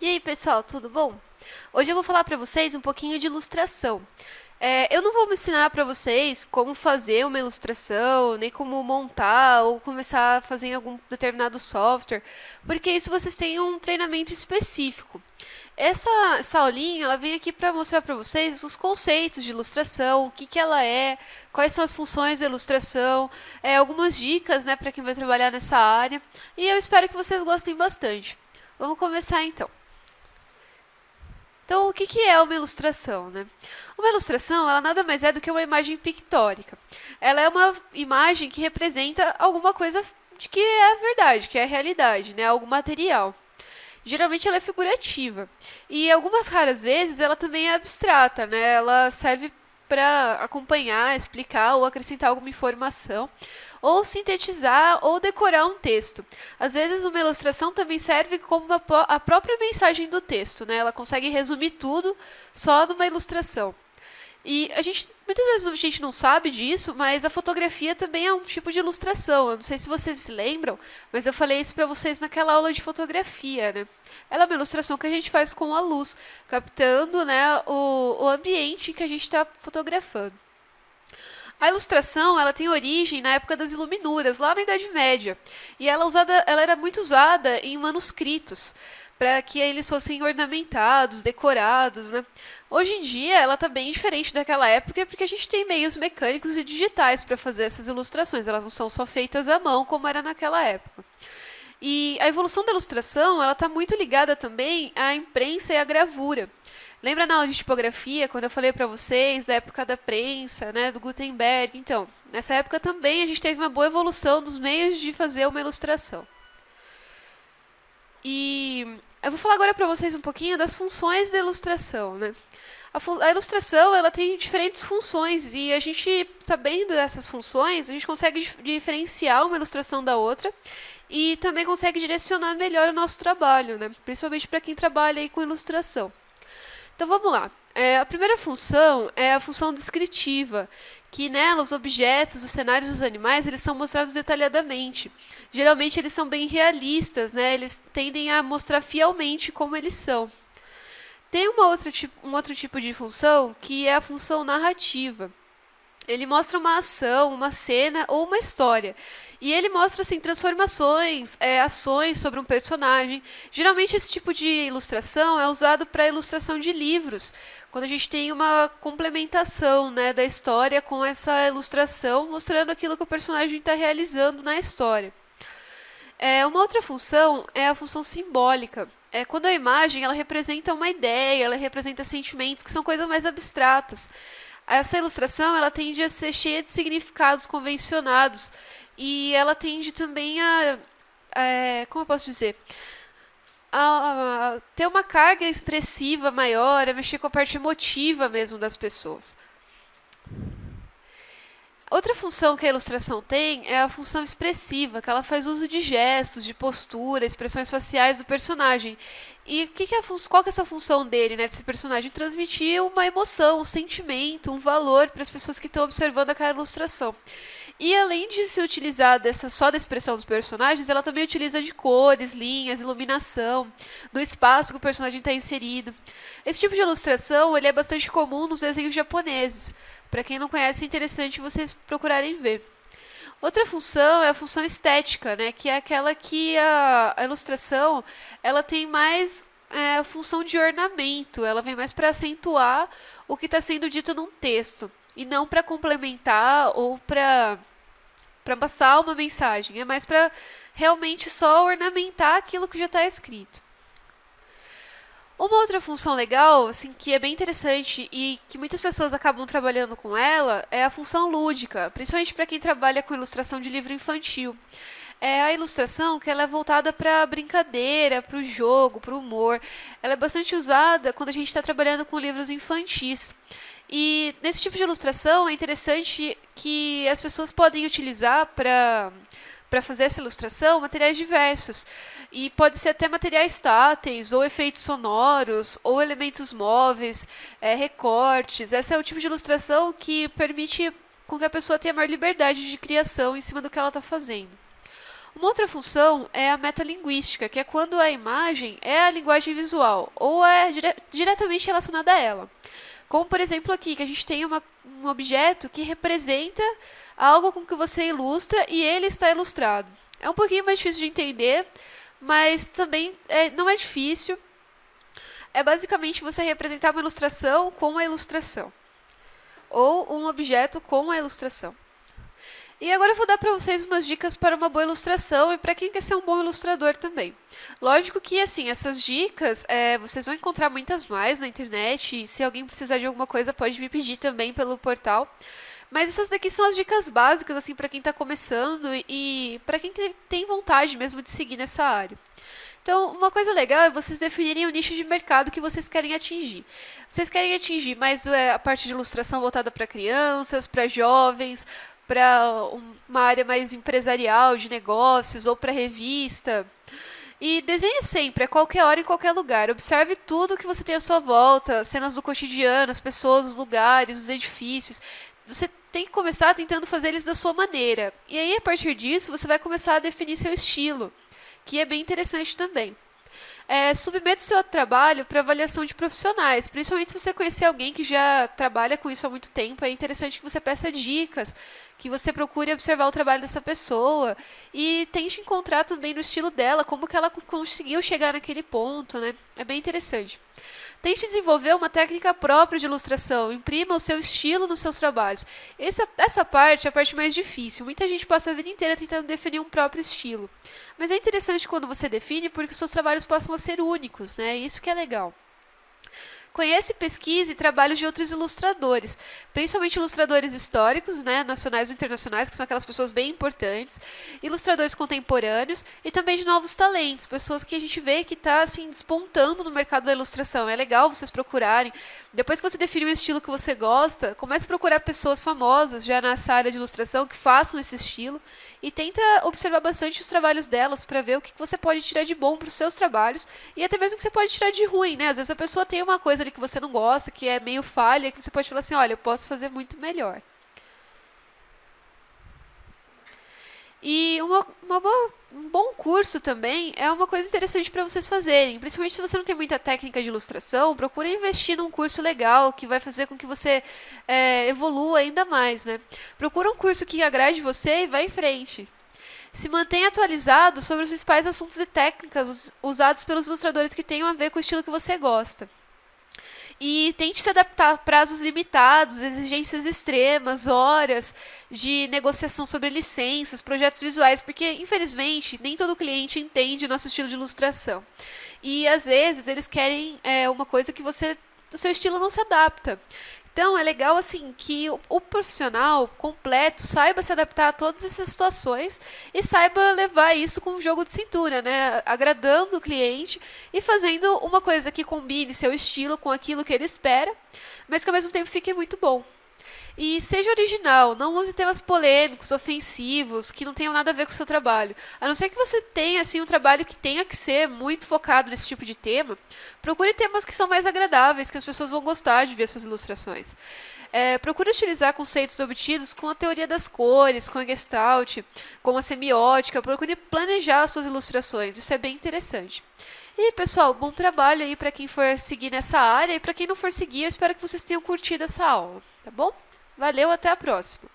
E aí, pessoal, tudo bom? Hoje eu vou falar para vocês um pouquinho de ilustração. Eu não vou ensinar para vocês como fazer uma ilustração, nem como montar ou começar a fazer em algum determinado software, porque isso vocês têm um treinamento específico. Essa aulinha, ela vem aqui para mostrar para vocês os conceitos de ilustração, o que que ela é, quais são as funções da ilustração, algumas dicas, né, para quem vai trabalhar nessa área, e eu espero que vocês gostem bastante. Vamos começar então. Então, o que que é uma ilustração, né? Uma ilustração, ela nada mais é do que uma imagem pictórica. Ela é uma imagem que representa alguma coisa de que é a verdade, que é a realidade, né? Algo material. Geralmente ela é figurativa. E algumas raras vezes ela também é abstrata, né? Ela serve para acompanhar, explicar ou acrescentar alguma informação, ou sintetizar ou decorar um texto. Às vezes uma ilustração também serve como a própria mensagem do texto, né? Ela consegue resumir tudo só numa ilustração. E muitas vezes a gente não sabe disso, mas a fotografia também é um tipo de ilustração. Eu não sei se vocês se lembram, mas eu falei isso para vocês naquela aula de fotografia, né? Ela é uma ilustração que a gente faz com a luz, captando, né, o ambiente que a gente está fotografando. A ilustração, ela tem origem na época das iluminuras, lá na Idade Média, e ela era muito usada em manuscritos, para que eles fossem ornamentados, decorados, né? Hoje em dia, ela está bem diferente daquela época, porque a gente tem meios mecânicos e digitais para fazer essas ilustrações. Elas não são só feitas à mão, como era naquela época. E a evolução da ilustração, ela está muito ligada também à imprensa e à gravura. Lembra na aula de tipografia, quando eu falei para vocês da época da prensa, né, do Gutenberg? Então, nessa época também a gente teve uma boa evolução dos meios de fazer uma ilustração. E eu vou falar agora para vocês um pouquinho das funções da ilustração, né? A ilustração, ela tem diferentes funções e a gente, sabendo dessas funções, a gente consegue diferenciar uma ilustração da outra e também consegue direcionar melhor o nosso trabalho, né? Principalmente para quem trabalha aí com ilustração. Então vamos lá. A primeira função é a função descritiva, que nela os objetos, os cenários dos animais, eles são mostrados detalhadamente. Geralmente eles são bem realistas, né? Eles tendem a mostrar fielmente como eles são. Tem um outro tipo de função que é a função narrativa. Ele mostra uma ação, uma cena ou uma história. E ele mostra assim, transformações, ações sobre um personagem. Geralmente esse tipo de ilustração é usado para ilustração de livros, quando a gente tem uma complementação, né, da história com essa ilustração, mostrando aquilo que o personagem está realizando na história. Uma outra função é a função simbólica. Quando a imagem ela representa uma ideia, ela representa sentimentos que são coisas mais abstratas. Essa ilustração ela tende a ser cheia de significados convencionados e ela tende também como eu posso dizer, a ter uma carga expressiva maior, a mexer com a parte emotiva mesmo das pessoas. Outra função que a ilustração tem é a função expressiva, que ela faz uso de gestos, de postura, expressões faciais do personagem. E qual que é essa função dele, né, desse personagem? Transmitir uma emoção, um sentimento, um valor para as pessoas que estão observando aquela ilustração. E além de se utilizar só da expressão dos personagens, ela também utiliza de cores, linhas, iluminação, no espaço que o personagem está inserido. Esse tipo de ilustração ele é bastante comum nos desenhos japoneses. Para quem não conhece, é interessante vocês procurarem ver. Outra função é a função estética, né, que é aquela que a ilustração ela tem mais função de ornamento, ela vem mais para acentuar o que está sendo dito num texto, e não para complementar ou para passar uma mensagem, é mais para realmente só ornamentar aquilo que já está escrito. Uma outra função legal, assim, que é bem interessante e que muitas pessoas acabam trabalhando com ela, é a função lúdica, principalmente para quem trabalha com ilustração de livro infantil. É a ilustração que ela é voltada para a brincadeira, para o jogo, para o humor. Ela é bastante usada quando a gente está trabalhando com livros infantis. E nesse tipo de ilustração é interessante que as pessoas podem utilizar para fazer essa ilustração materiais diversos. E pode ser até materiais táteis, ou efeitos sonoros, ou elementos móveis, recortes. Esse é o tipo de ilustração que permite com que a pessoa tenha maior liberdade de criação em cima do que ela está fazendo. Uma outra função é a metalinguística, que é quando a imagem é a linguagem visual ou é diretamente relacionada a ela. Como, por exemplo, aqui, que a gente tem um objeto que representa algo com que você ilustra e ele está ilustrado. É um pouquinho mais difícil de entender, mas também não é difícil. É basicamente você representar uma ilustração com a ilustração, ou um objeto com a ilustração. E agora eu vou dar para vocês umas dicas para uma boa ilustração e para quem quer ser um bom ilustrador também. Lógico que, assim, essas dicas vocês vão encontrar muitas mais na internet e se alguém precisar de alguma coisa pode me pedir também pelo portal. Mas essas daqui são as dicas básicas, assim, para quem está começando e para quem tem vontade mesmo de seguir nessa área. Então, uma coisa legal é vocês definirem o nicho de mercado que vocês querem atingir. Vocês querem atingir mais a parte de ilustração voltada para crianças, para jovens, para uma área mais empresarial, de negócios, ou para revista. E desenhe sempre, a qualquer hora, em qualquer lugar. Observe tudo que você tem à sua volta, cenas do cotidiano, as pessoas, os lugares, os edifícios. Você tem que começar tentando fazer eles da sua maneira. E aí, a partir disso, você vai começar a definir seu estilo, que é bem interessante também. Submeta o seu trabalho para avaliação de profissionais, principalmente se você conhecer alguém que já trabalha com isso há muito tempo, é interessante que você peça dicas, que você procure observar o trabalho dessa pessoa e tente encontrar também no estilo dela como que ela conseguiu chegar naquele ponto, né? É bem interessante. Tente desenvolver uma técnica própria de ilustração, imprima o seu estilo nos seus trabalhos. Essa parte é a parte mais difícil. Muita gente passa a vida inteira tentando definir um próprio estilo. Mas é interessante quando você define, porque os seus trabalhos passam a ser únicos, né? Isso que é legal. Conheça e pesquise trabalhos de outros ilustradores, principalmente ilustradores históricos, né, nacionais ou internacionais, que são aquelas pessoas bem importantes, ilustradores contemporâneos e também de novos talentos, pessoas que a gente vê que está assim, despontando no mercado da ilustração. É legal vocês procurarem. Depois que você definir o estilo que você gosta, comece a procurar pessoas famosas já nessa área de ilustração que façam esse estilo e tenta observar bastante os trabalhos delas para ver o que você pode tirar de bom para os seus trabalhos e até mesmo o que você pode tirar de ruim, né? Às vezes a pessoa tem uma coisa ali que você não gosta, que é meio falha, que você pode falar assim, olha, eu posso fazer muito melhor. E um bom curso também é uma coisa interessante para vocês fazerem. Principalmente se você não tem muita técnica de ilustração, procure investir num curso legal que vai fazer com que você evolua ainda mais, né? Procura um curso que agrade você e vá em frente. Se mantenha atualizado sobre os principais assuntos e técnicas usados pelos ilustradores que tenham a ver com o estilo que você gosta. E tente se adaptar a prazos limitados, exigências extremas, horas de negociação sobre licenças, projetos visuais, porque, infelizmente, nem todo cliente entende o nosso estilo de ilustração. E, às vezes, eles querem uma coisa que o seu estilo não se adapta. Então, é legal assim que o profissional completo saiba se adaptar a todas essas situações e saiba levar isso com um jogo de cintura, né? Agradando o cliente e fazendo uma coisa que combine seu estilo com aquilo que ele espera, mas que ao mesmo tempo fique muito bom. E seja original, não use temas polêmicos, ofensivos, que não tenham nada a ver com o seu trabalho. A não ser que você tenha assim, um trabalho que tenha que ser muito focado nesse tipo de tema, procure temas que são mais agradáveis, que as pessoas vão gostar de ver suas ilustrações. Procure utilizar conceitos obtidos com a teoria das cores, com a Gestalt, com a semiótica, procure planejar suas ilustrações, isso é bem interessante. E pessoal, bom trabalho aí para quem for seguir nessa área e para quem não for seguir, eu espero que vocês tenham curtido essa aula, tá bom? Valeu, até a próxima!